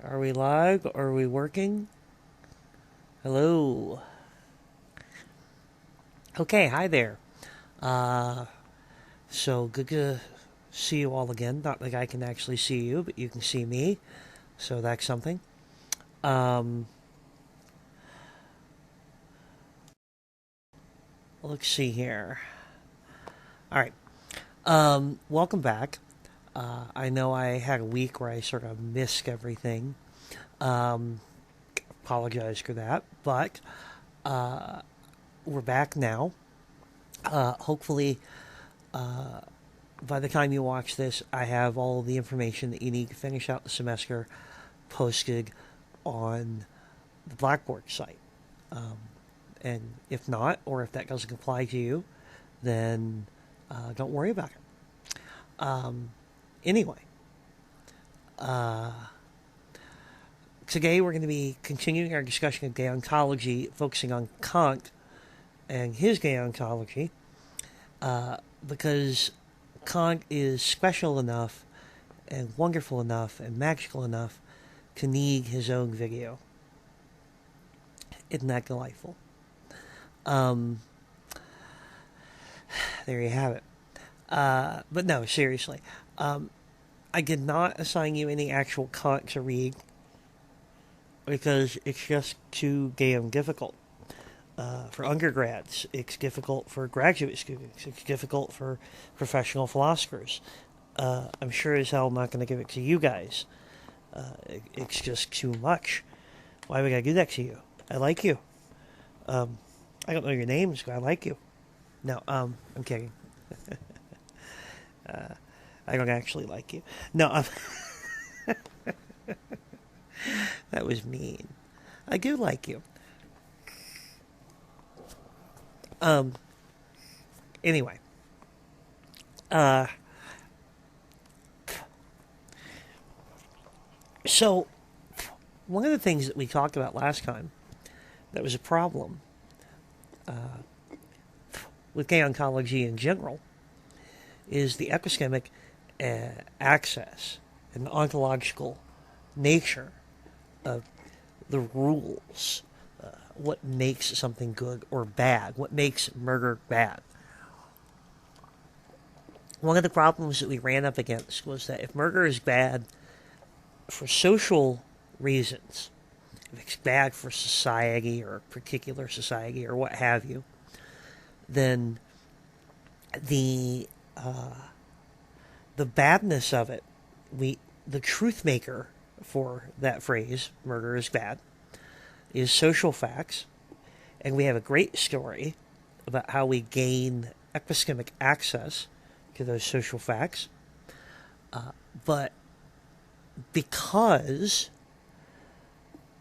Are we live? Are we working? Hello. Okay, hi there. Uh, so good to see you all again. Not like I can actually see you, but you can see me. So that's something. Um, let's see here. All right. Welcome back. I know I had a week where I sort of missed everything. Um, Apologize for that, but we're back now. Hopefully, by the time you watch this, I have all the information that you need to finish out the semester posted on the Blackboard site. Um, and if not, or if that doesn't apply to you, then don't worry about it. Anyway, uh, today we're going to be continuing our discussion of gay ontology, focusing on Kant and his gay ontology, because Kant is special enough and wonderful enough and magical enough to need his own video. Isn't that delightful? Um, there you have it. But no, seriously. I did not assign you any actual Kant to read because it's just too damn difficult. For undergrads, it's difficult for graduate students, it's difficult for professional philosophers. I'm sure as hell not going to give it to you guys. It's just too much. Why would I do that to you? I like you. I don't know your names, but I like you. No, I'm kidding. I don't actually like you. No, that was mean. I do like you. Anyway. Uh, so, one of the things that we talked about last time that was a problem with gay oncology in general is the epistemic access and ontological nature of the rules. What makes something good or bad? What makes murder bad? One of the problems that we ran up against was that if murder is bad for social reasons, if it's bad for society or a particular society or what have you, then the badness of it, the truth maker for that phrase, murder is bad, is social facts, and we have a great story about how we gain epistemic access to those social facts. But because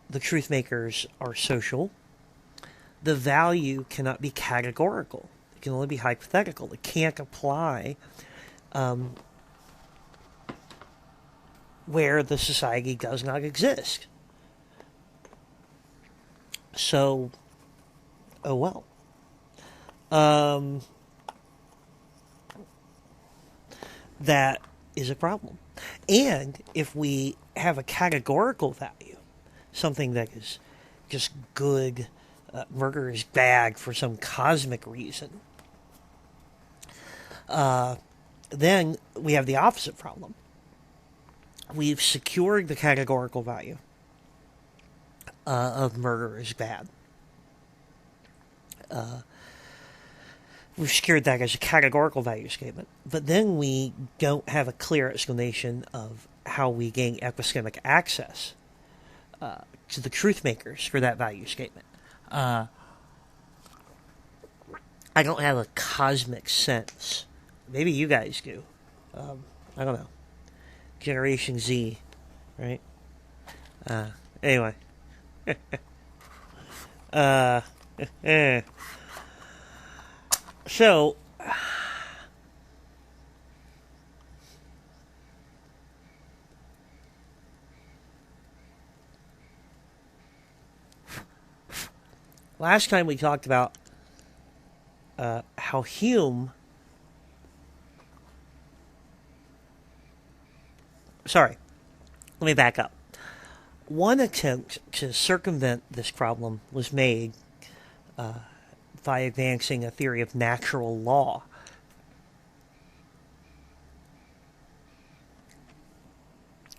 the truth makers are social, the value cannot be categorical. It can only be hypothetical. It can't apply where the society does not exist. So, oh well. That is a problem. And if we have a categorical value, something that is just good, murder is bad for some cosmic reason, then we have the opposite problem. We've secured the categorical value of murder is bad. We've secured that as a categorical value statement, but then we don't have a clear explanation of how we gain epistemic access to the truth makers for that value statement. I don't have a cosmic sense. Maybe you guys do. I don't know. Generation Z, right? Anyway. So, last time we talked about how Hume... Sorry, let me back up. One attempt to circumvent this problem was made by advancing a theory of natural law.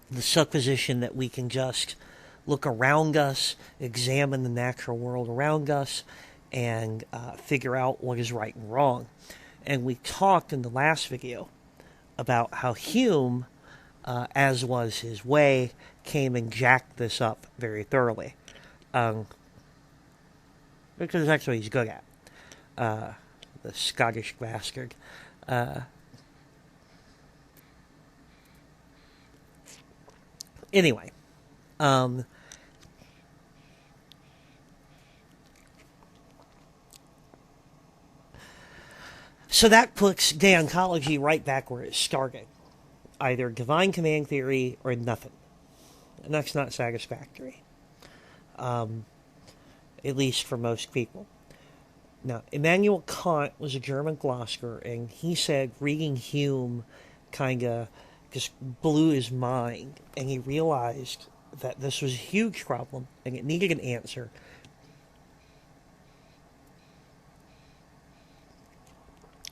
The supposition that we can just look around us, examine the natural world around us, and figure out what is right and wrong. And we talked in the last video about how Hume, as was his way, came and jacked this up very thoroughly. Because that's what he's good at. The Scottish bastard. Anyway. So that puts deontology right back where it started. Either divine command theory or nothing. And that's not satisfactory. At least for most people. Now, Immanuel Kant was a German philosopher, and he said reading Hume kind of just blew his mind, and he realized that this was a huge problem, and it needed an answer.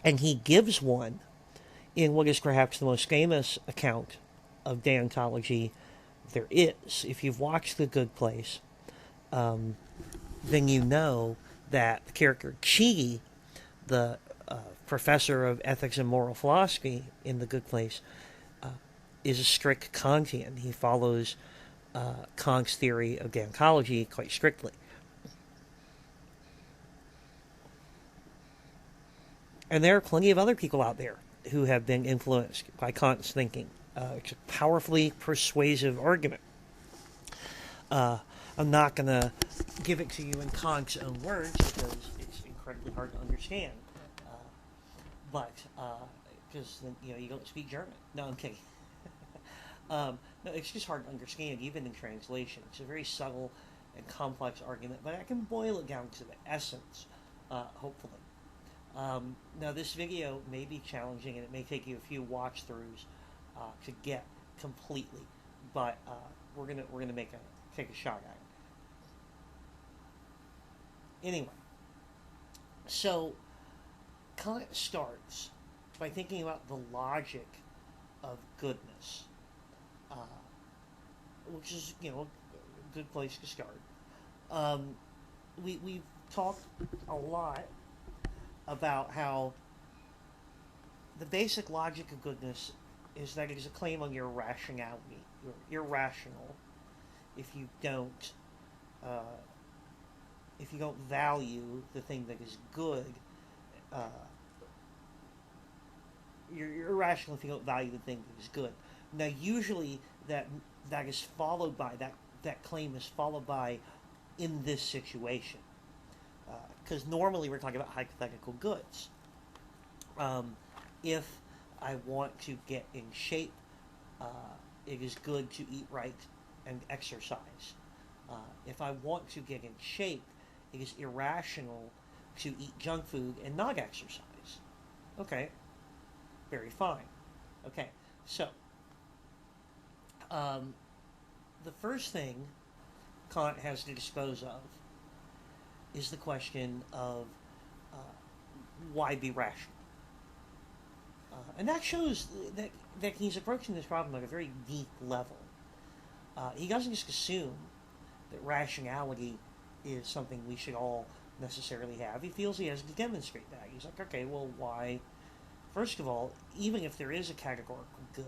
And he gives one in what is perhaps the most famous account of deontology there is. If you've watched The Good Place, then you know that the character Chi, the professor of ethics and moral philosophy in The Good Place, is a strict Kantian. He follows Kant's theory of deontology quite strictly. And there are plenty of other people out there who have been influenced by Kant's thinking. It's a powerfully persuasive argument. I'm not going to give it to you in Kant's own words because it's incredibly hard to understand. But because you don't speak German. No, I'm kidding. No, it's just hard to understand even in translation. It's a very subtle and complex argument, but I can boil it down to the essence, hopefully. Now, this video may be challenging, and it may take you a few watch-throughs to get completely, but we're gonna take a shot at it. Anyway, so Kant starts by thinking about the logic of goodness, which is a good place to start. We've talked a lot about how the basic logic of goodness is that it is a claim on your rationality. You're irrational if you don't value the thing that is good. You're irrational if you don't value the thing that is good. Now, usually that is followed by that claim is followed by in this situation. Because normally we're talking about hypothetical goods. If I want to get in shape, it is good to eat right and exercise. If I want to get in shape, it is irrational to eat junk food and not exercise. Okay, very fine. Okay, so the first thing Kant has to dispose of is the question of why be rational. And that shows that he's approaching this problem at a very deep level. He doesn't just assume that rationality is something we should all necessarily have. He feels he has to demonstrate that. He's like, okay, well, why? First of all, even if there is a categorical good,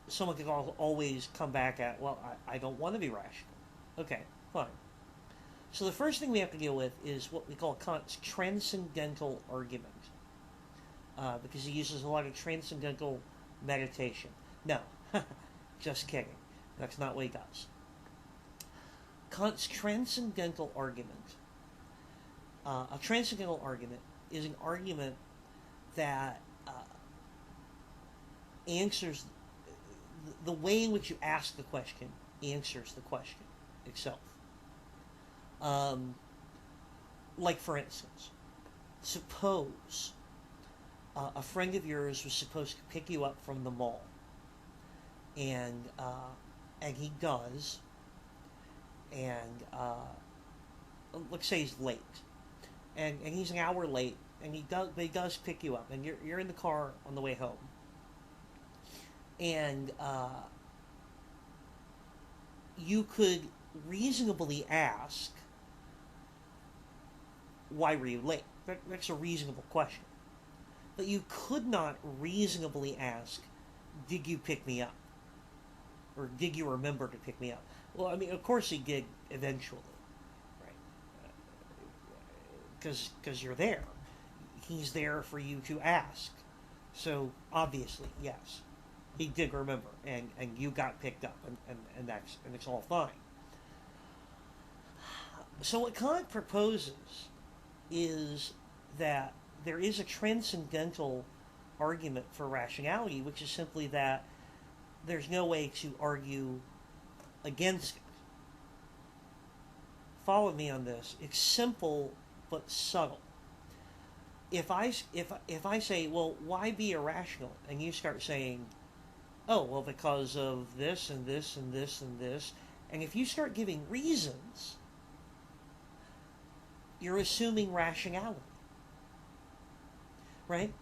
someone could always come back at, well, I don't want to be rational. Okay, fine. So the first thing we have to deal with is what we call Kant's transcendental argument. Because he uses a lot of transcendental meditation. No, just kidding. That's not what he does. Kant's transcendental argument, a transcendental argument is an argument that answers, the way in which you ask the question answers the question itself. Like, for instance, suppose a friend of yours was supposed to pick you up from the mall, and and he does, and let's say he's late, and he's an hour late, and but he does pick you up, and you're in the car on the way home, and you could reasonably ask, why were you late? That's a reasonable question. But you could not reasonably ask, did you pick me up? Or did you remember to pick me up? Well, I mean, of course he did eventually, right? Because you're there. He's there for you to ask. So, obviously, yes. He did remember, and you got picked up, and it's all fine. So what Kant proposes is that there is a transcendental argument for rationality, which is simply that there's no way to argue against it. Follow me on this. It's simple but subtle. If I say, well, why be irrational, and you start saying, oh, well, because of this and this and this and this, and if you start giving reasons, you're assuming rationality. Right?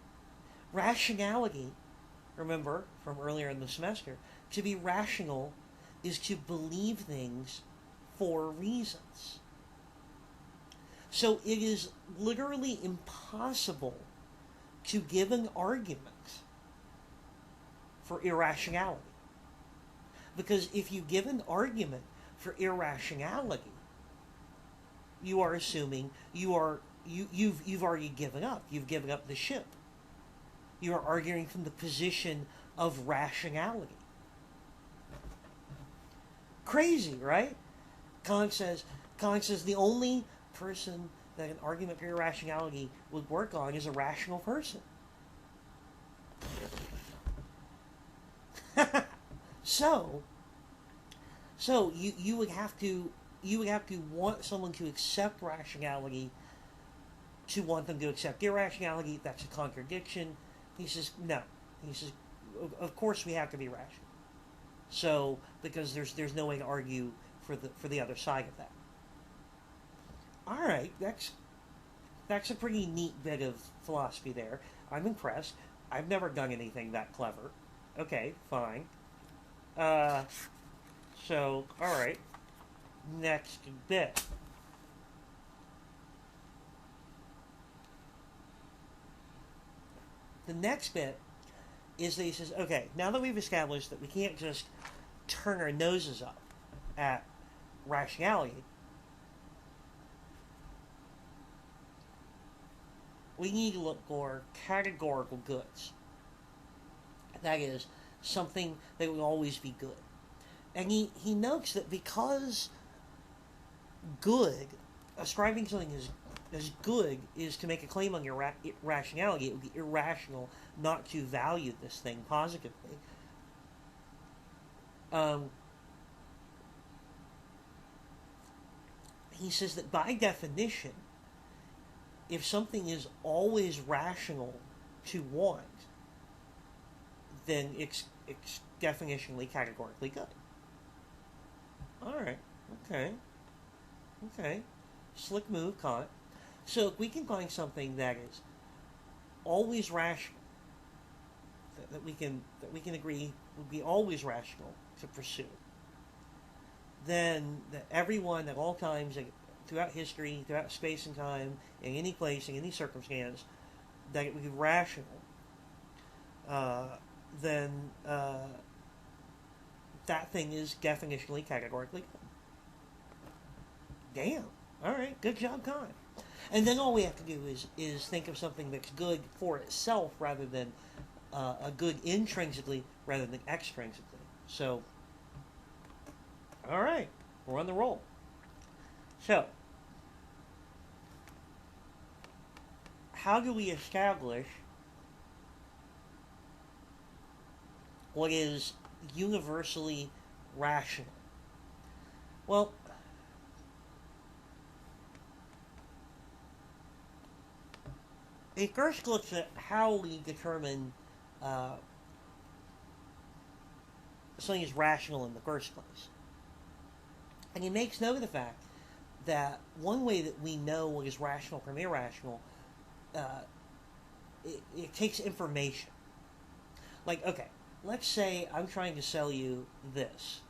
Rationality, remember from earlier in the semester, to be rational is to believe things for reasons. So it is literally impossible to give an argument for irrationality. Because if you give an argument for irrationality, you are assuming you've already given up. You've given up the ship. You are arguing from the position of rationality. Crazy, right? Kant says the only person that an argument for irrationality would work on is a rational person. So you would have to want someone to accept rationality to want them to accept irrationality. That's a contradiction. He says no. He says, of course we have to be rational. So because there's no way to argue for the other side of that. All right, that's a pretty neat bit of philosophy there. I'm impressed. I've never done anything that clever. Okay, fine. So all right. Next bit. The next bit is that he says, okay, now that we've established that we can't just turn our noses up at rationality, we need to look for categorical goods. That is, something that will always be good. And he notes that because good, ascribing something as good is to make a claim on your rationality, it would be irrational not to value this thing positively. He says that by definition, if something is always rational to want, then it's definitionally categorically good. Alright, okay. Slick move, Kant. So if we can find something that is always rational, that we can agree would be always rational to pursue, then that everyone at all times, throughout history, throughout space and time, in any place, in any circumstance, that it would be rational, then that thing is definitionally categorically good. Damn. All right. Good job, Kant. And then all we have to do is think of something that's good for itself rather than a good intrinsically rather than extrinsically. So, all right. We're on the roll. So, how do we establish what is universally rational? Well, it first looks at how we determine something is rational in the first place. And he makes note of the fact that one way that we know what is rational from irrational, uh, it takes information. Like, okay, let's say I'm trying to sell you this,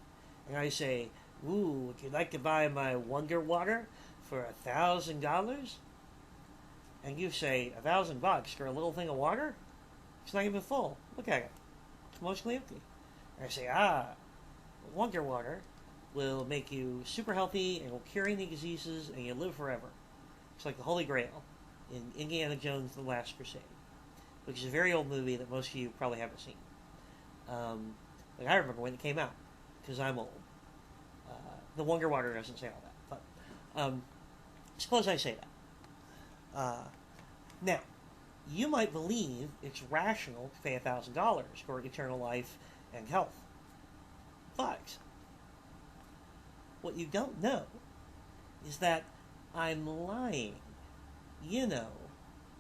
and I say, "Ooh, would you like to buy my Wonder Water for $1,000?" And you say, $1,000 for a little thing of water? It's not even full. Look at it; it's mostly empty. And I say, Wonder Water will make you super healthy and will cure any diseases, and you live forever. It's like the Holy Grail in Indiana Jones: The Last Crusade, which is a very old movie that most of you probably haven't seen. Like I remember when it came out, because I'm old. The Wonder Water doesn't say all that, but suppose I say that. Now, you might believe it's rational to pay $1,000 for eternal life and health, but what you don't know is that I'm lying. You know,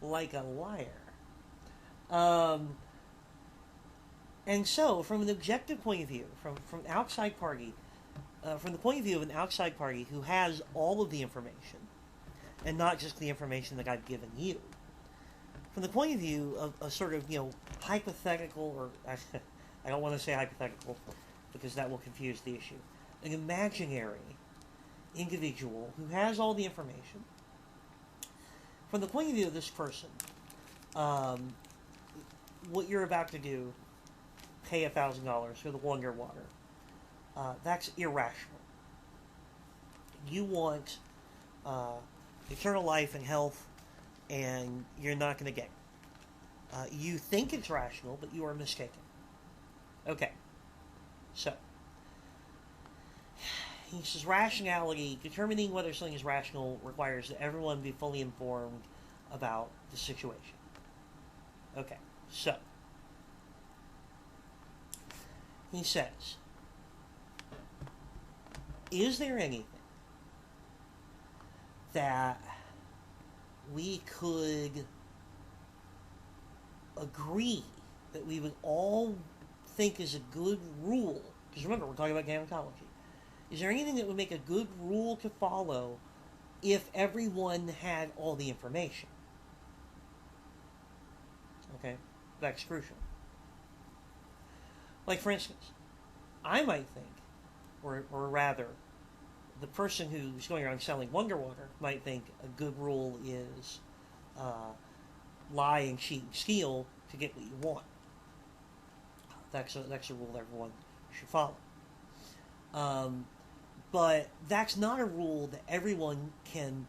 like a liar. And so, from an objective point of view, from outside party, from the point of view of an outside party who has all of the information, and not just the information that I've given you, from the point of view of a sort of, hypothetical, or I don't want to say hypothetical, because that will confuse the issue, an imaginary individual who has all the information, from the point of view of this person, what you're about to do, pay $1,000 for the Wonder Water, that's irrational. You want eternal life and health, and you're not going to get it. You think it's rational, but you are mistaken. Okay, so he says rationality, determining whether something is rational, requires that everyone be fully informed about the situation. Okay, so he says, is there anything that we could agree that we would all think is a good rule? Because remember, we're talking about gynecology. Is there anything that would make a good rule to follow if everyone had all the information? Okay, that's crucial. Like, for instance, I might think, or rather, the person who's going around selling Wonder Water might think a good rule is lie and cheat and steal to get what you want. That's a rule everyone should follow. But that's not a rule that everyone can,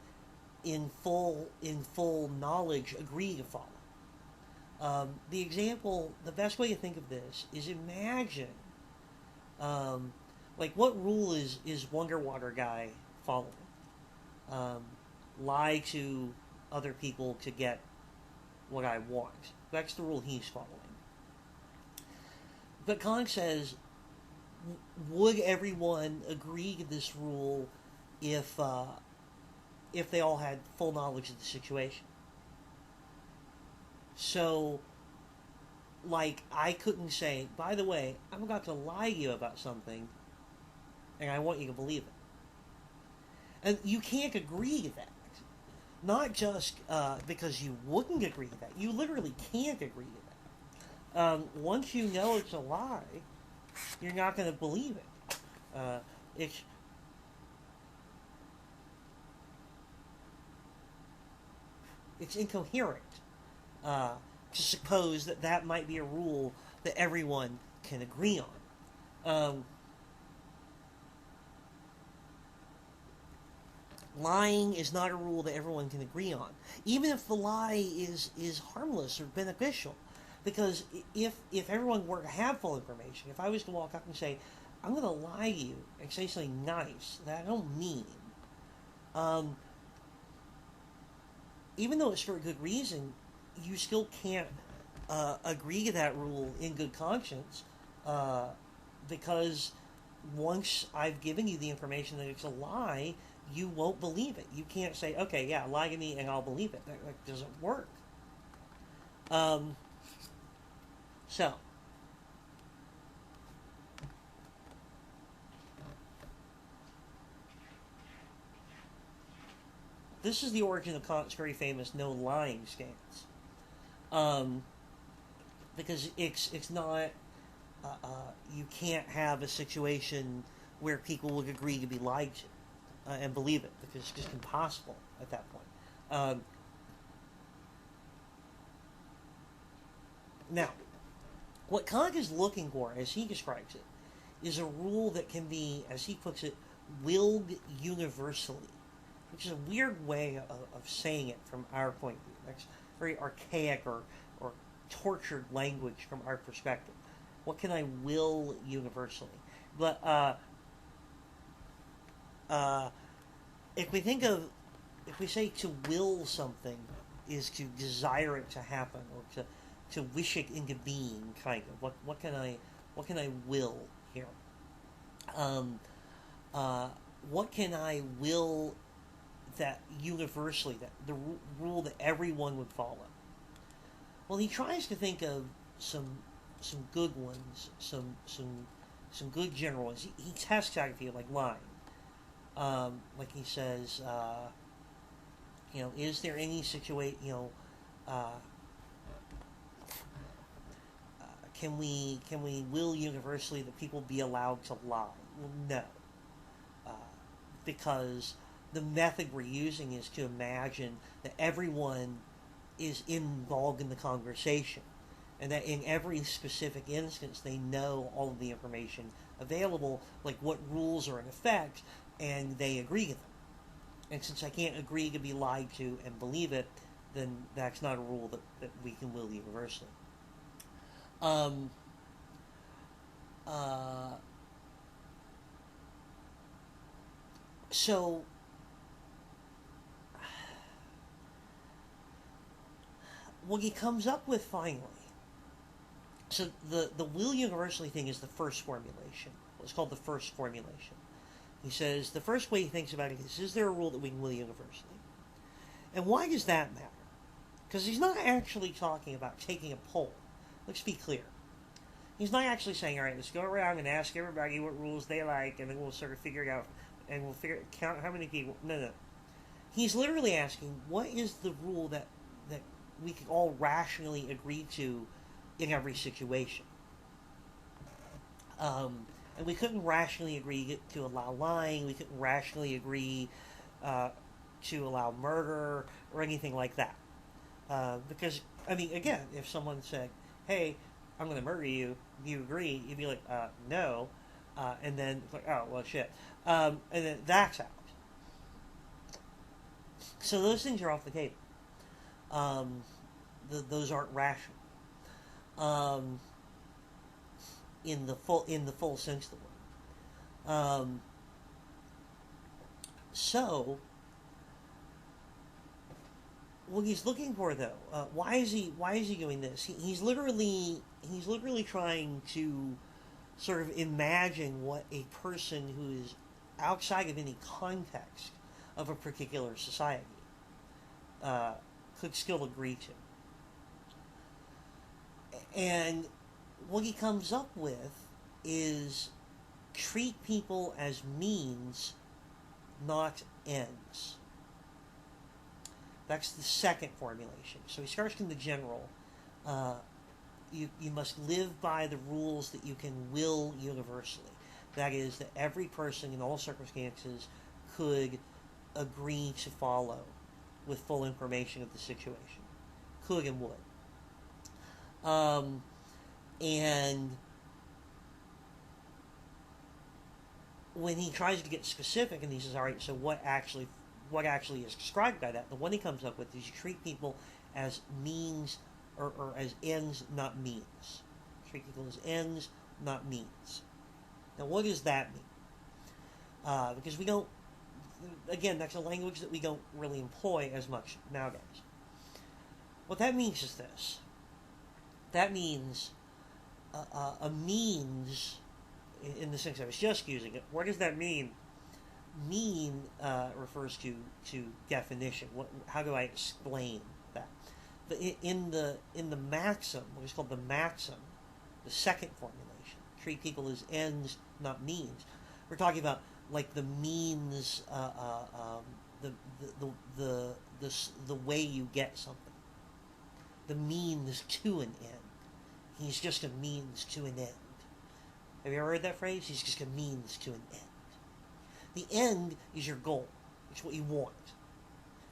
in full knowledge, agree to follow. The best way to think of this is imagine, like, what rule is Wonder Water guy following? Lie to other people to get what I want. That's the rule he's following. But Kant says, would everyone agree to this rule if they all had full knowledge of the situation? So, like, I couldn't say, by the way, I'm about to lie to you about something, and I want you to believe it. And you can't agree to that. Not just because you wouldn't agree to that. You literally can't agree to that. Once you know it's a lie, you're not going to believe it. It's incoherent to suppose that might be a rule that everyone can agree on. Lying is not a rule that everyone can agree on, even if the lie is harmless or beneficial. Because if everyone were to have full information, if I was to walk up and say, I'm going to lie to you and say something nice that I don't mean, even though it's for a good reason, you still can't agree to that rule in good conscience, because once I've given you the information that it's a lie, you won't believe it. You can't say, okay, yeah, lie to me and I'll believe it. That doesn't work. So, this is the origin of Kant's very famous no lying stance. Um, because it's not you can't have a situation where people would agree to be lied to and believe it, because it's just impossible at that point. Now, what Kant is looking for, as he describes it, is a rule that can be, as he puts it, willed universally, which is a weird way of saying it from our point of view. That's very archaic or tortured language from our perspective. What can I will universally? But if we think of, if we say to will something is to desire it to happen, or to wish it into being, kind of. What can I will here? What can I will that universally, that the rule that everyone would follow? Well, he tries to think of some good ones, some good general ones. He tests out if you like lying. Like he says, is there any situation, can we will universally that people be allowed to lie? Well, no, because the method we're using is to imagine that everyone is involved in the conversation, and that in every specific instance they know all of the information available, like what rules are in effect, and they agree to them. And since I can't agree to be lied to and believe it, then that's not a rule that we can will universally. Um, uh, so what he comes up with finally, so the will universally thing is the first formulation. What's called the first formulation. He says the first way he thinks about it is there a rule that we can will universally? And why does that matter? Because he's not actually talking about taking a poll. Let's be clear. He's not actually saying, all right, let's go around and ask everybody what rules they like, and then we'll sort of figure it out, and we'll count how many people. No. He's literally asking, what is the rule that we can all rationally agree to in every situation? And we couldn't rationally agree to allow lying. We couldn't rationally agree to allow murder or anything like that. Because, I mean, again, if someone said, hey, I'm going to murder you, do you agree? You'd be like, no. And then, like, oh, well, shit. And then that's out. So those things are off the table. Those aren't rational. In the full sense of the word. So what he's looking for, though, why is he doing this? He's literally trying to sort of imagine what a person who is outside of any context of a particular society could still agree to. And what he comes up with is treat people as means, not ends. That's the second formulation. So he starts in the general. You must live by the rules that you can will universally. That is, that every person in all circumstances could agree to follow with full information of the situation. Could and would. And when he tries to get specific and he says, all right, so what actually is described by that, the one he comes up with is you treat people as means or as ends, not means. Treat people as ends, not means. Now, what does that mean? Because we don't, again, that's a language that we don't really employ as much nowadays. What that means is this. That means a means, in the sense I was just using it. What does that mean? Mean refers to definition. How do I explain that? But in the maxim, what is called the maxim, the second formulation, treat people as ends, not means. We're talking about like the means the the the the way you get something, the means to an end. He's just a means to an end. Have you ever heard that phrase? He's just a means to an end. The end is your goal. It's what you want.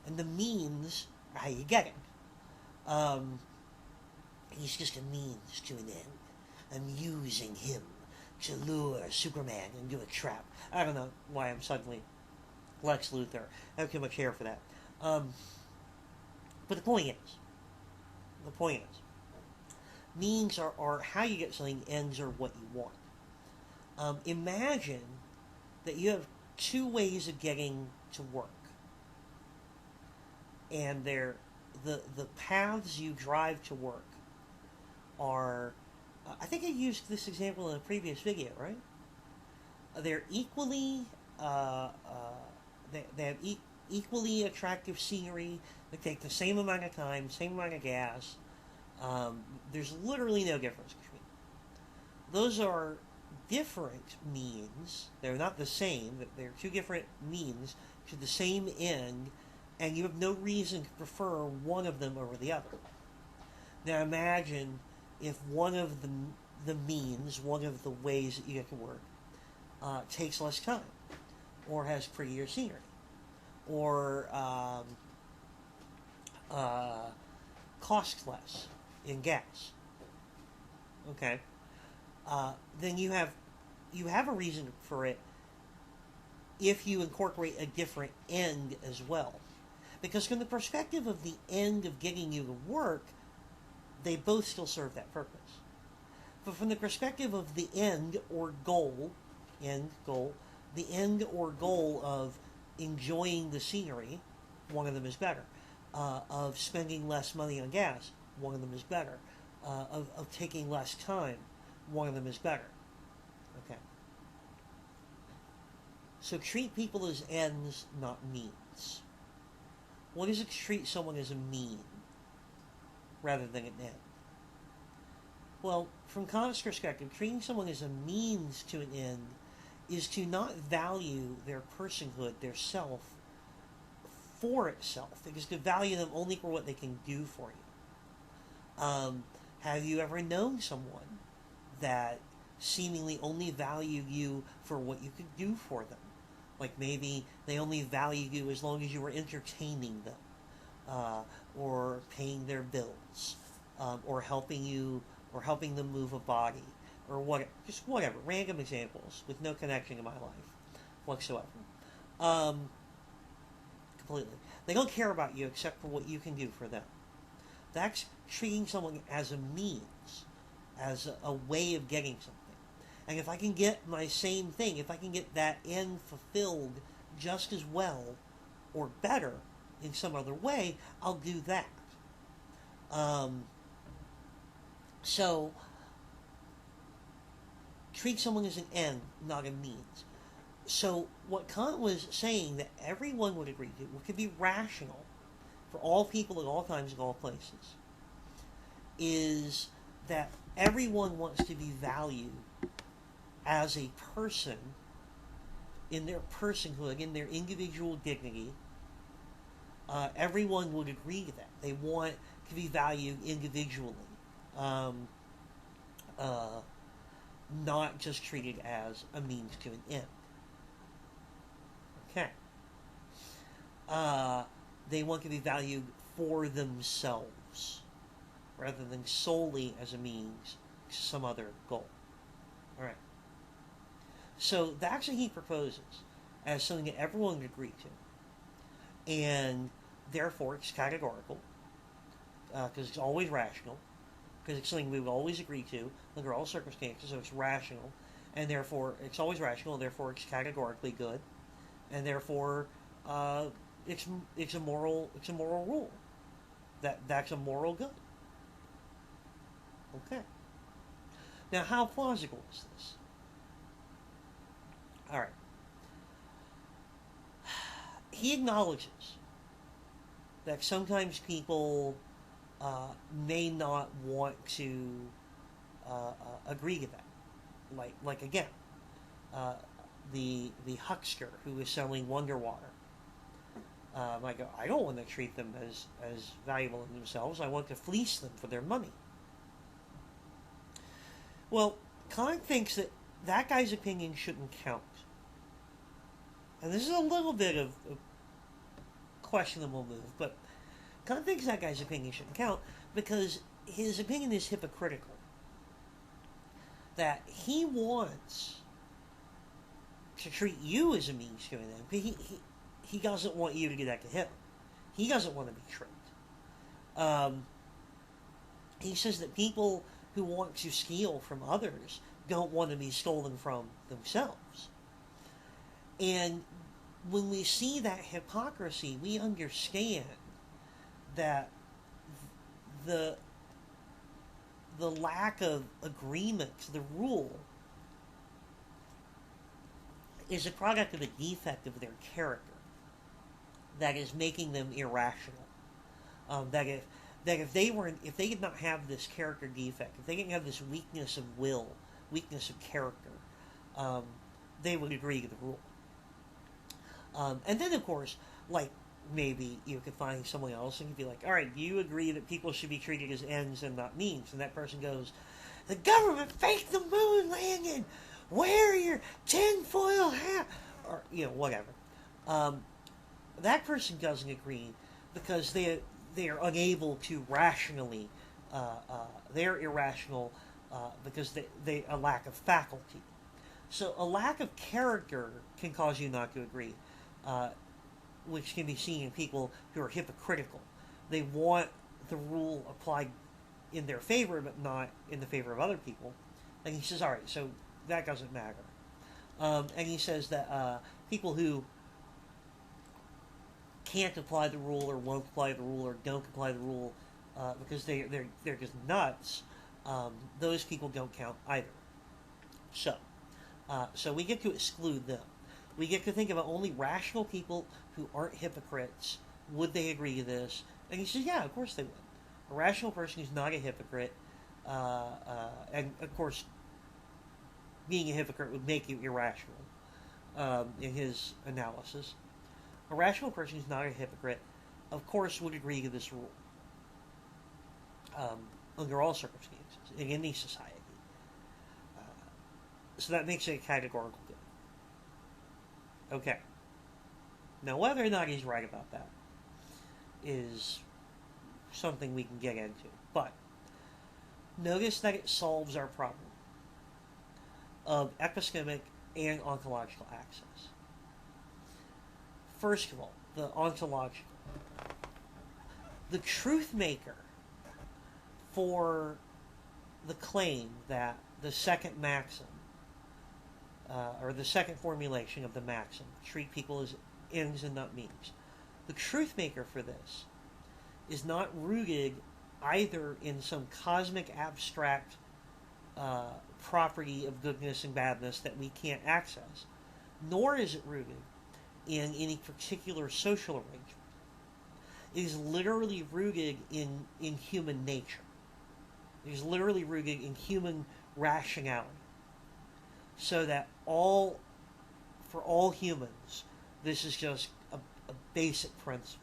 And the means are how you get it. He's just a means to an end. I'm using him to lure Superman into a trap. I don't know why I'm suddenly Lex Luthor. I have too much hair for that. But the point is, means are how you get something, ends are what you want. Imagine that you have two ways of getting to work. And the paths you drive to work are, I think I used this example in a previous video, right? They're equally, they have equally attractive scenery. They take the same amount of time, same amount of gas. There's literally no difference between them. Those are different means. They're not the same. They're two different means to the same end, and you have no reason to prefer one of them over the other. Now imagine if one of the means, one of the ways that you get to work, takes less time, or has prettier scenery, or costs less in gas. Okay, then you have a reason for it if you incorporate a different end as well. Because from the perspective of the end of getting you to work, they both still serve that purpose. But from the perspective of the end or goal, the end or goal of enjoying the scenery, one of them is better. Of spending less money on gas, one of them is better. Of taking less time, one of them is better. Okay. So treat people as ends, not means. What is it to treat someone as a mean rather than an end? Well, from Kant's perspective, treating someone as a means to an end is to not value their personhood, their self, for itself. It is to value them only for what they can do for you. Have you ever known someone that seemingly only valued you for what you could do for them? Like maybe they only value you as long as you were entertaining them, or paying their bills, or helping them move a body, or whatever, random examples with no connection to my life whatsoever. Completely. They don't care about you except for what you can do for them. That's treating someone as a means, as a way of getting something. And if I can get my same thing, if I can get that end fulfilled just as well or better in some other way, I'll do that. So, treat someone as an end, not a means. So, what Kant was saying that everyone would agree to, what could be rational for all people in all times and all places, is that everyone wants to be valued as a person in their personhood, in their individual dignity. Everyone would agree to that. They want to be valued individually, not just treated as a means to an end. Okay. They want to be valued for themselves, rather than solely as a means to some other goal. All right. So that's what he proposes as something that everyone would agree to. And therefore it's categorical, because it's always rational, because it's something we would always agree to under all circumstances, so it's rational, and therefore it's always rational, and therefore it's categorically good, and therefore it's a moral rule. That's a moral good. Okay. Now, how plausible is this? All right. He acknowledges that sometimes people may not want to agree to that. Like again, the huckster who is selling Wonder Water. I don't want to treat them as valuable in themselves. I want to fleece them for their money. Well, Kant thinks that that guy's opinion shouldn't count. And this is a little bit of a questionable move, but Kant thinks that guy's opinion shouldn't count because his opinion is hypocritical. That he wants to treat you as a means to an end, but he doesn't want you to do that to him. He doesn't want to be tricked. He says that people who want to steal from others don't want to be stolen from themselves. And when we see that hypocrisy, we understand that the lack of agreement to the rule is a product of a defect of their character that is making them irrational. If they did not have this character defect, if they didn't have this weakness of will, weakness of character, they would agree to the rule. And then, of course, like maybe you could find someone else and you'd be like, all right, do you agree that people should be treated as ends and not means? And that person goes, the government faked the moon landing. Wear your tinfoil hat, or whatever. That person doesn't agree because they are unable to rationally. They're irrational because they a lack of faculty. So a lack of character can cause you not to agree, which can be seen in people who are hypocritical. They want the rule applied in their favor, but not in the favor of other people. And he says, all right, so that doesn't matter. And he says that people who can't apply the rule or won't apply the rule or don't apply the rule because they're just nuts, those people don't count either. So we get to exclude them. We get to think about only rational people who aren't hypocrites. Would they agree to this? And he says, yeah, of course they would. A rational person who's not a hypocrite, and of course, being a hypocrite would make you irrational in his analysis. A rational person who's not a hypocrite, of course, would agree to this rule under all circumstances in any society. So that makes it a categorical good. Okay. Now, whether or not he's right about that is something we can get into. But notice that it solves our problem of epistemic and ontological access. First of all, the ontological. The truth maker for the claim that the second maxim, or the second formulation of the maxim, treat people as ends and not means. The truth maker for this is not rooted either in some cosmic abstract property of goodness and badness that we can't access, nor is it rooted in any particular social arrangement. It is literally rooted in human nature. It is literally rooted in human rationality. So that for all humans, this is just a basic principle.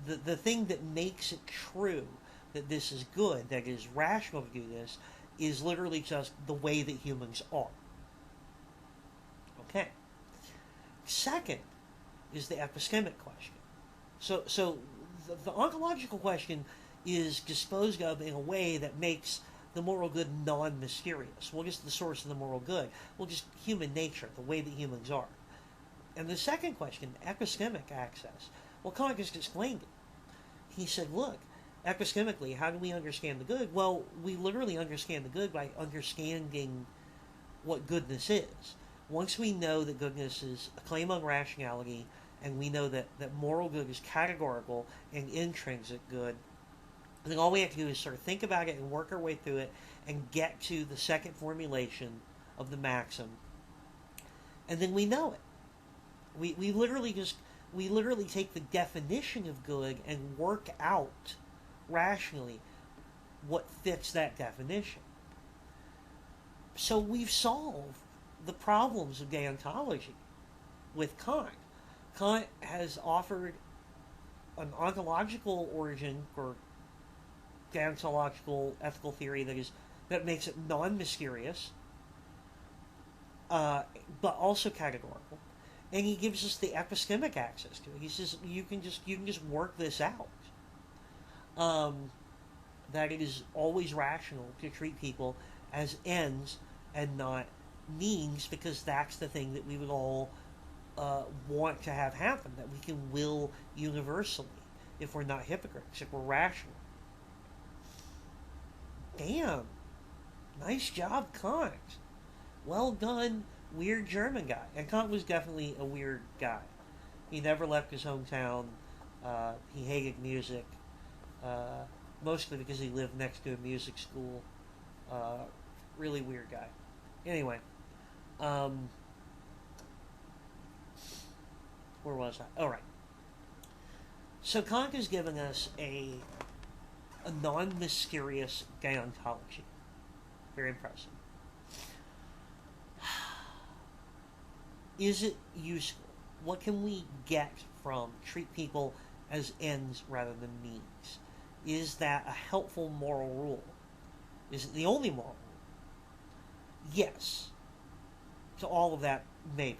The thing that makes it true that this is good, that it is rational to do this, is literally just the way that humans are. Okay. Second is the epistemic question. So the ontological question is disposed of in a way that makes the moral good non-mysterious. Well, just the source of the moral good. Well, just human nature, the way that humans are. And the second question, epistemic access. Well, Kant just explained it. He said, look, epistemically, how do we understand the good? Well, we literally understand the good by understanding what goodness is. Once we know that goodness is a claim on rationality, and we know that moral good is categorical and intrinsic good, then all we have to do is sort of think about it and work our way through it and get to the second formulation of the maxim. And then we know it. We literally take the definition of good and work out rationally what fits that definition. So we've solved the problems of deontology with Kant. Kant has offered an ontological origin or deontological ethical theory that makes it non-mysterious, but also categorical, and he gives us the epistemic access to it. He says you can just work this out. That it is always rational to treat people as ends and not means, because that's the thing that we would all want to have happen. That we can will universally if we're not hypocrites, if we're rational. Damn, nice job, Kant. Well done, weird German guy. And Kant was definitely a weird guy. He never left his hometown. He hated music, mostly because he lived next to a music school. Really weird guy. Anyway, where was I? All right. So Kant is giving us a non-mysterious deontology. Very impressive. Is it useful? What can we get from treat people as ends rather than means? Is that a helpful moral rule? Is it the only moral rule? Yes. To all of that, maybe.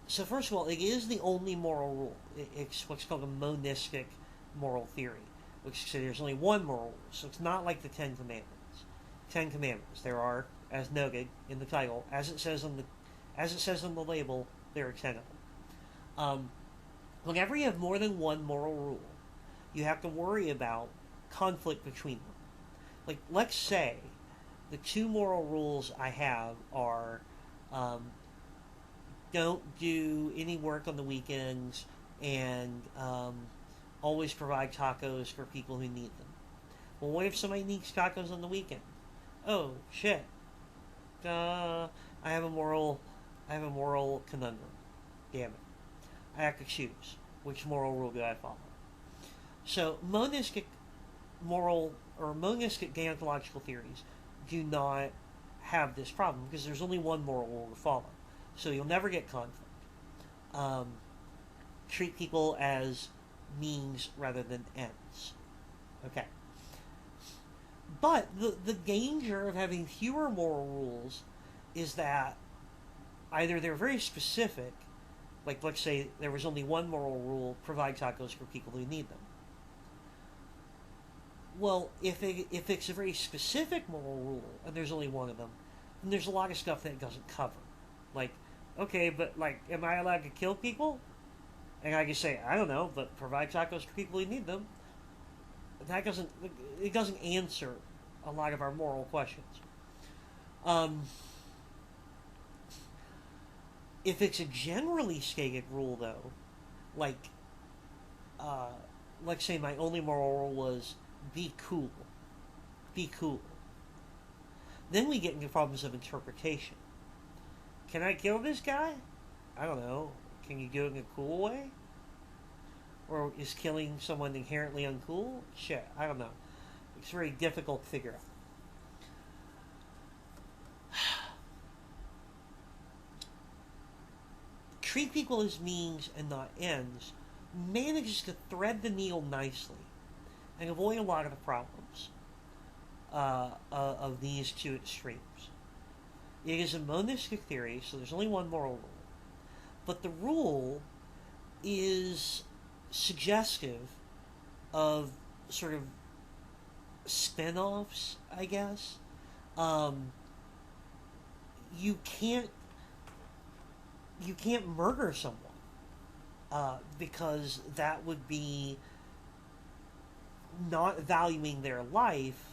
So first of all, it is the only moral rule. It's what's called a monistic moral theory, which says there's only one moral rule. So it's not like the Ten Commandments. Ten Commandments. There are, as noted in the title, as it says on the label, there are 10 of them. Whenever you have more than one moral rule, you have to worry about conflict between them. Like, let's say the two moral rules I have are don't do any work on the weekends and always provide tacos for people who need them. Well, what if somebody needs tacos on the weekend? Oh, shit. I have a moral conundrum. Damn it. I have to choose. Which moral rule do I follow? So, monistic deontological theories do not have this problem because there's only one moral rule to follow. So you'll never get conflict. Treat people as means rather than ends. Okay. But the danger of having fewer moral rules is that either they're very specific, like let's say there was only one moral rule, provide tacos for people who need them. Well, if it's a very specific moral rule and there's only one of them, then there's a lot of stuff that it doesn't cover. Like, okay, but like, am I allowed to kill people? And I can say, I don't know, but provide tacos for people who need them. It doesn't answer a lot of our moral questions. If it's a generally stated rule, though, like, let's say my only moral rule was be cool. Be cool. Then we get into problems of interpretation. Can I kill this guy? I don't know. Can you do it in a cool way? Or is killing someone inherently uncool? Shit, I don't know. It's very difficult to figure out. Treat people as means and not ends manages to thread the needle nicely and avoid a lot of the problems of these two extremes. It is a monistic theory, so there's only one moral rule. But the rule is suggestive of sort of spin-offs, I guess. You can't murder someone because that would be not valuing their life.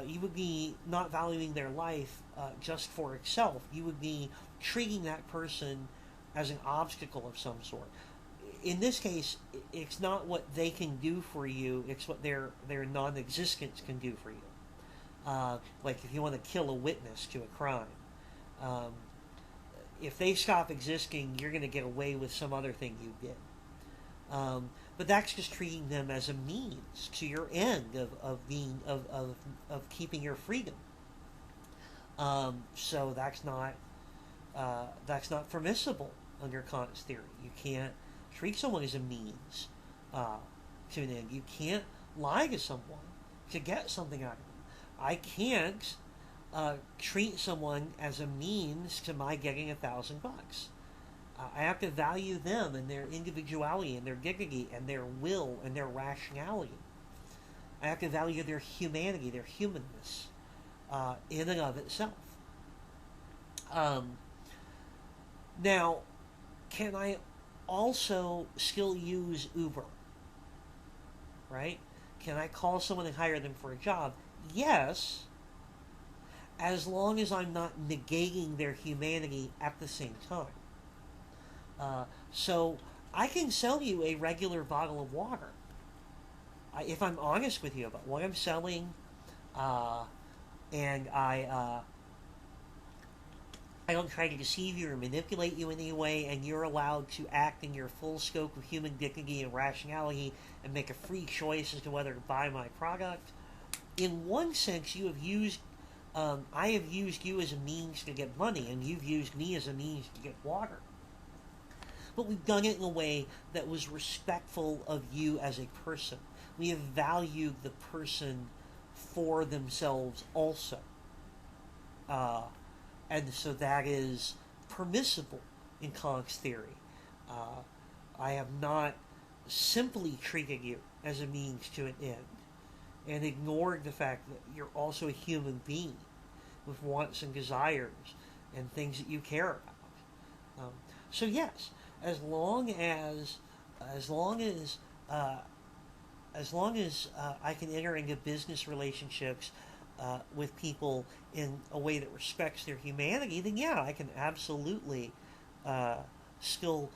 You would be not valuing their life just for itself. You would be treating that person as an obstacle of some sort. In this case, it's not what they can do for you, it's what their non-existence can do for you. Like if you want to kill a witness to a crime. If they stop existing, you're going to get away with some other thing you did. But that's just treating them as a means to your end of keeping your freedom. So that's not permissible under Kant's theory. You can't treat someone as a means uh, to an end. You can't lie to someone to get something out of them. I can't treat someone as a means to my getting $1,000. I have to value them and their individuality and their dignity and their will and their rationality. I have to value their humanity, their humanness, in and of itself. Um, Now, can I also still use Uber? Right? Can I call someone and hire them for a job? Yes, as long as I'm not negating their humanity at the same time. So I can sell you a regular bottle of water. If I'm honest with you about what I'm selling, uh, and I don't try to deceive you or manipulate you in any way, and you're allowed to act in your full scope of human dignity and rationality and make a free choice as to whether to buy my product. In one sense, I have used you as a means to get money, and you've used me as a means to get water. But we've done it in a way that was respectful of you as a person. We have valued the person for themselves also. Uh, and so that is permissible in Kant's theory. Uh, I have not simply treated you as a means to an end and ignored the fact that you're also a human being with wants and desires and things that you care about. So yes, as long as as long as uh, I can enter into business relationships with people in a way that respects their humanity, then yeah, I can absolutely uh, still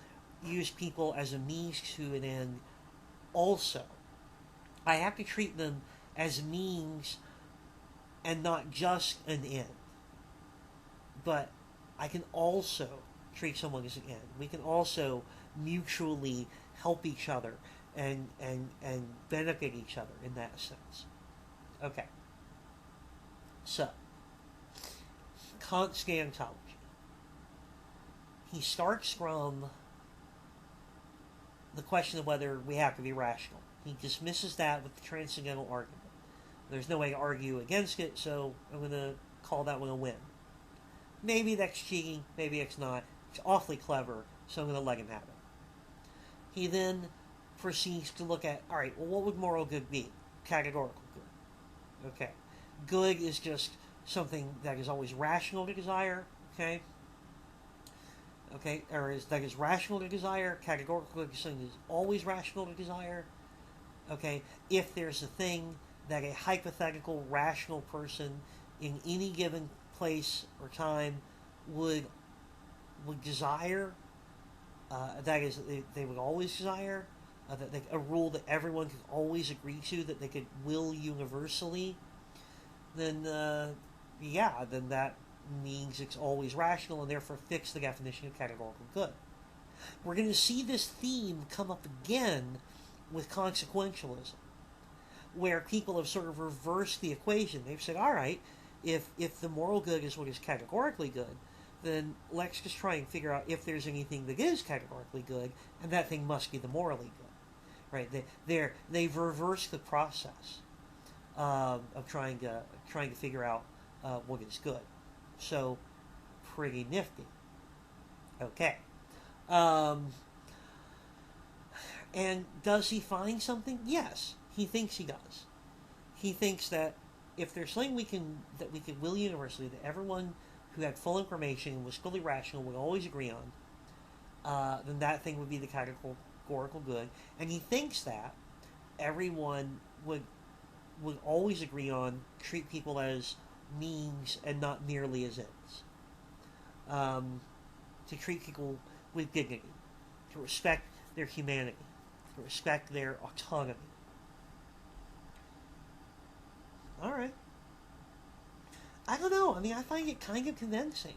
use people as a means to an end. Also, I have to treat them as means and not just an end. But I can also treat someone as an end. We can also mutually help each other and benefit each other in that sense. Okay. So, Kant's deontology. He starts from the question of whether we have to be rational. He dismisses that with the transcendental argument. There's no way to argue against it, so I'm going to call that one a win. Maybe that's cheating, maybe it's not. It's awfully clever, so I'm going to let him have it. He then proceeds to look at, all right, well, what would moral good be? Categorical good. Okay. Good is just something that is always rational to desire, okay? Okay, that is rational to desire. Categorical good is something that is always rational to desire. Okay, if there's a thing that a hypothetical rational person in any given place or time would desire, that is, they would always desire, a rule that everyone could always agree to, that they could will universally, then then that means it's always rational and therefore fits the definition of categorical good. We're going to see this theme come up again with consequentialism, where people have sort of reversed the equation. They've said, all right, if the moral good is what is categorically good, then let's just try and figure out if there's anything that is categorically good, and that thing must be the morally good, right? They've reversed the process of trying to figure out what is good. So, pretty nifty. Okay. And does he find something? Yes, he thinks he does. He thinks that if there's something we can will universally, that everyone who had full information and was fully rational would always agree on, then that thing would be the categorical good. And he thinks that everyone would always agree on treat people as means and not merely as ends. To treat people with dignity, to respect their humanity, to respect their autonomy. All right. I don't know. I mean, I find it kind of convincing.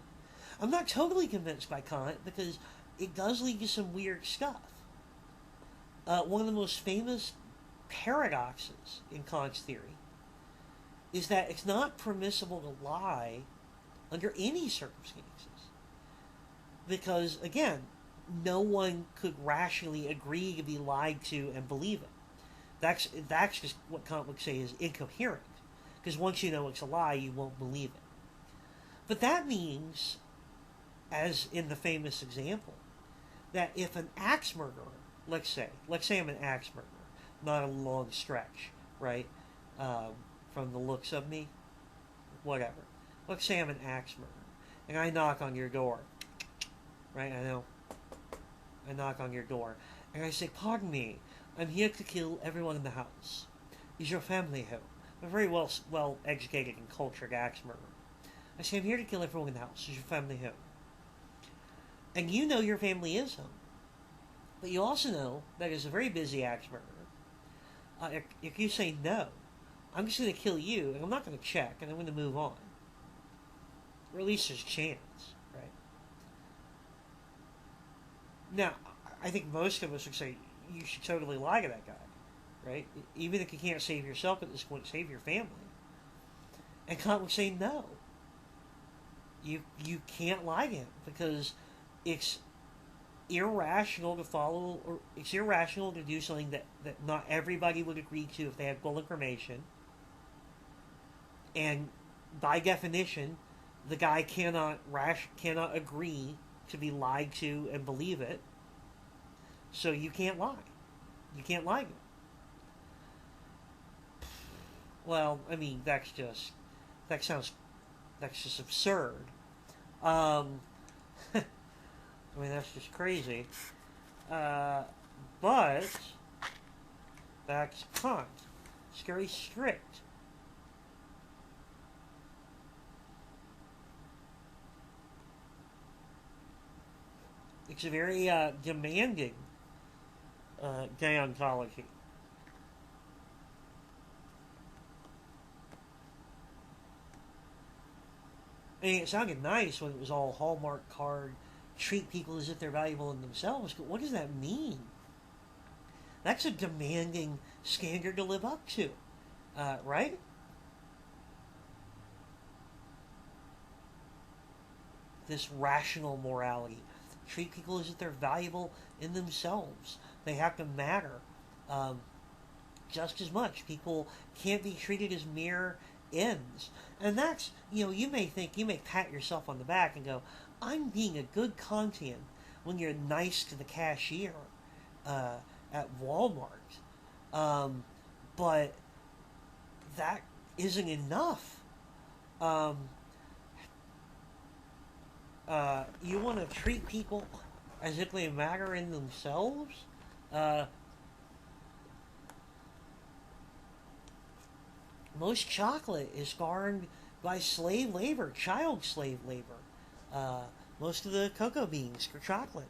I'm not totally convinced by Kant because it does lead to some weird stuff. One of the most famous paradoxes in Kant's theory is that it's not permissible to lie under any circumstances. Because, again, no one could rationally agree to be lied to and believe it. That's just what Kant would say is incoherent. Because once you know it's a lie, you won't believe it. But that means, as in the famous example, that if an axe murderer, let's say I'm an axe murderer, not a long stretch, right? From the looks of me, whatever. Let's say I'm an axe murderer, and I knock on your door, right? I know. I knock on your door, and I say, "Pardon me, I'm here to kill everyone in the house. Is your family home?" I'm a very well educated and cultured axe murderer. I say, "I'm here to kill everyone in the house. Is your family home?" And you know your family is home. But you also know that as a very busy axe murderer, if you say no, I'm just going to kill you, and I'm not going to check, and I'm going to move on. Or at least there's a chance, right? Now, I think most of us would say you should totally lie to that guy, right? Even if you can't save yourself at this point, save your family. And Kant would say no. You can't lie to him because it's irrational to follow, or it's irrational to do something that not everybody would agree to if they had full information. And by definition, the guy cannot agree to be lied to and believe it. So you can't lie. You can't lie to him. Well, I mean, that's just absurd. I mean, that's just crazy. But that's Kant. It's very strict. It's a very demanding deontology. I mean, it sounded nice when it was all Hallmark card, treat people as if they're valuable in themselves, but what does that mean? That's a demanding standard to live up to, right? This rational morality. Treat people as if they're valuable in themselves. They have to matter um, just as much. People can't be treated as mere ends. And that's, you may pat yourself on the back and go, I'm being a good Kantian when you're nice to the cashier at Walmart. But that isn't enough. You want to treat people as if they matter in themselves? Most chocolate is farmed by slave labor, child slave labor. Uh, Most of the cocoa beans for chocolate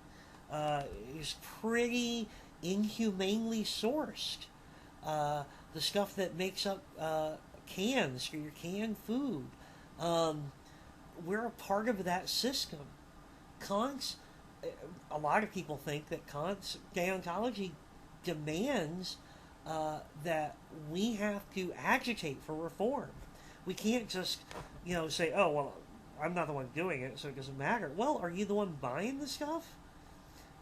is pretty inhumanely sourced. The stuff that makes up cans for your canned food. Um, we're a part of that system. Kant's, a lot of people think that Kant's deontology demands that we have to agitate for reform. We can't just, say, oh, well, I'm not the one doing it, so it doesn't matter. Well, are you the one buying the stuff?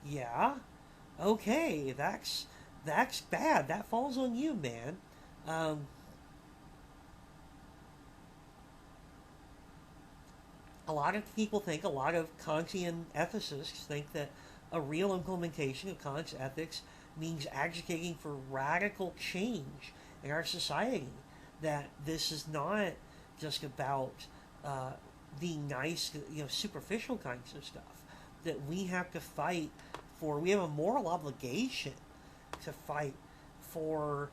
Yeah. Okay, that's bad. That falls on you, man. Um, a lot of people think, a lot of Kantian ethicists think that a real implementation of Kant's ethics means advocating for radical change in our society. That this is not just about uh, being nice, superficial kinds of stuff. That we have to fight for, we have a moral obligation to fight for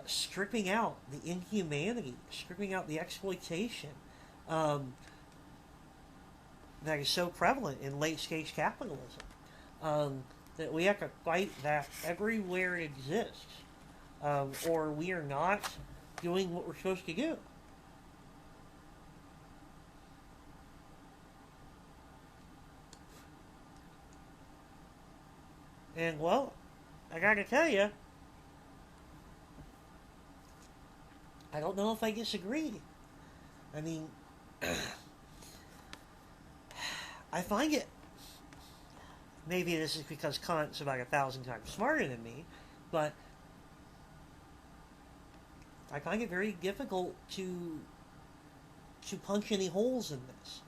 stripping out the inhumanity, stripping out the exploitation. Um, that is so prevalent in late stage capitalism. Um, that we have to fight that everywhere it exists, or we are not doing what we're supposed to do. And well, I gotta tell you, I don't know if I disagree. I mean, I find it maybe this is because Kant's about 1,000 times smarter than me, but I find it very difficult to punch any holes in this.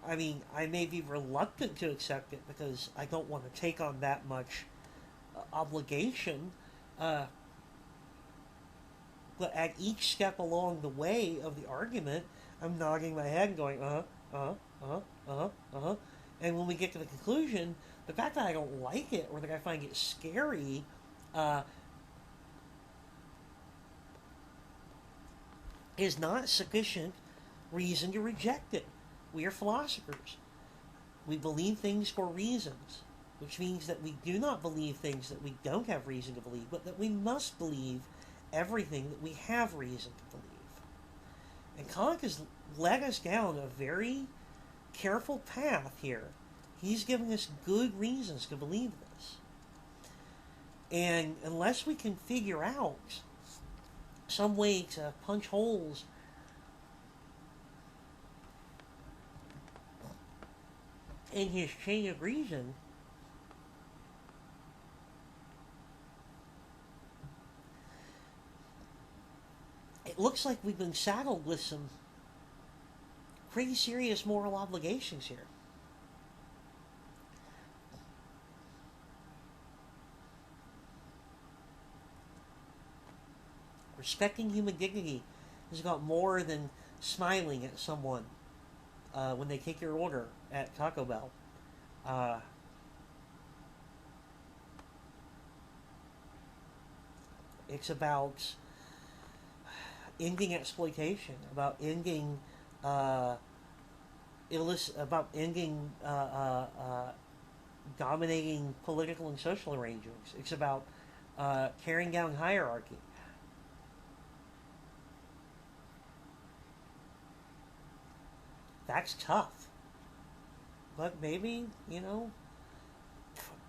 I mean, I may be reluctant to accept it because I don't want to take on that much obligation. Uh, but at each step along the way of the argument, I'm nodding my head and going, uh-huh. And when we get to the conclusion, the fact that I don't like it or that I find it scary uh, is not sufficient reason to reject it. We are philosophers. We believe things for reasons, which means that we do not believe things that we don't have reason to believe, but that we must believe everything that we have reason to believe. And Kant has led us down a very careful path here. He's given us good reasons to believe this. And unless we can figure out some way to punch holes in his chain of reason, it looks like we've been saddled with some pretty serious moral obligations here. Respecting human dignity is about more than smiling at someone when they take your order at Taco Bell. Uh, it's about ending exploitation, about ending about ending dominating political and social arrangements. It's about tearing down hierarchy. That's tough, but maybe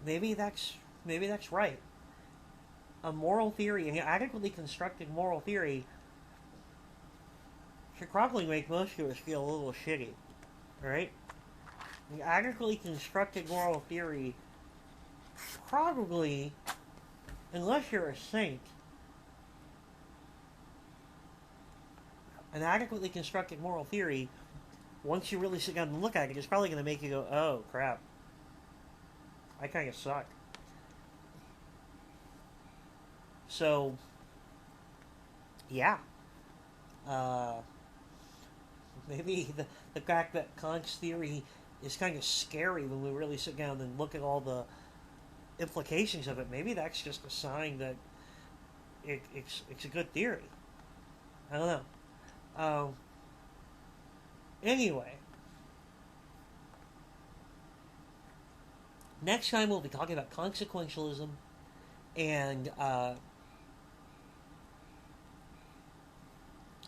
maybe that's right. A moral theory, an adequately constructed moral theory, should probably make most of us feel a little shitty, right? An adequately constructed moral theory probably, unless you're a saint, an adequately constructed moral theory, once you really sit down and look at it, it's probably going to make you go, oh, crap. I kind of suck. So, yeah. Uh, maybe the fact that Kant's theory is kind of scary when we really sit down and look at all the implications of it, maybe that's just a sign that it's a good theory. I don't know. Anyway, next time we'll be talking about consequentialism and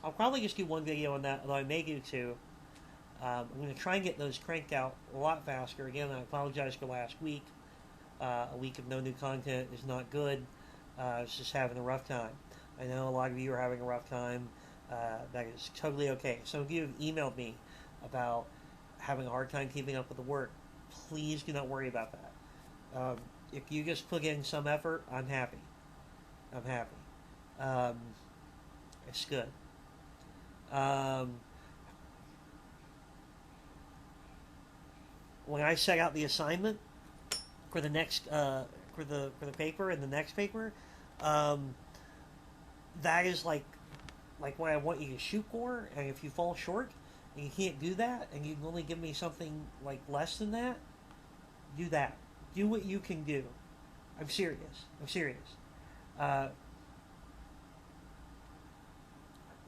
I'll probably just do one video on that, although I may do two. I'm going to try and get those cranked out a lot faster. Again, I apologize for last week. A week of no new content is not good. I was just having a rough time. I know a lot of you are having a rough time. That is totally okay. Some of you have emailed me about having a hard time keeping up with the work. Please do not worry about that. If you just put in some effort, I'm happy. I'm happy. It's good. When I set out the assignment for the next for the paper and the next paper, that is like what I want you to shoot for. And if you fall short and you can't do that, and you can only give me something like less than that, do that. Do what you can do. I'm serious. I'm serious.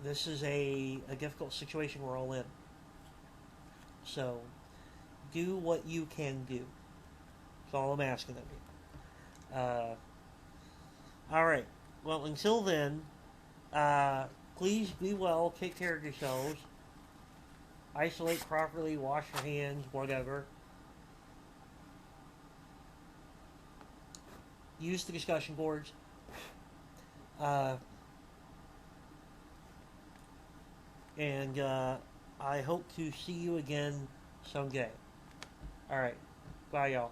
This is a difficult situation we're all in. So, do what you can do. That's all I'm asking of you. Alright. Well, until then, please be well, take care of yourselves, isolate properly, wash your hands, whatever. Use the discussion boards. And I hope to see you again someday. Alright. Bye, y'all.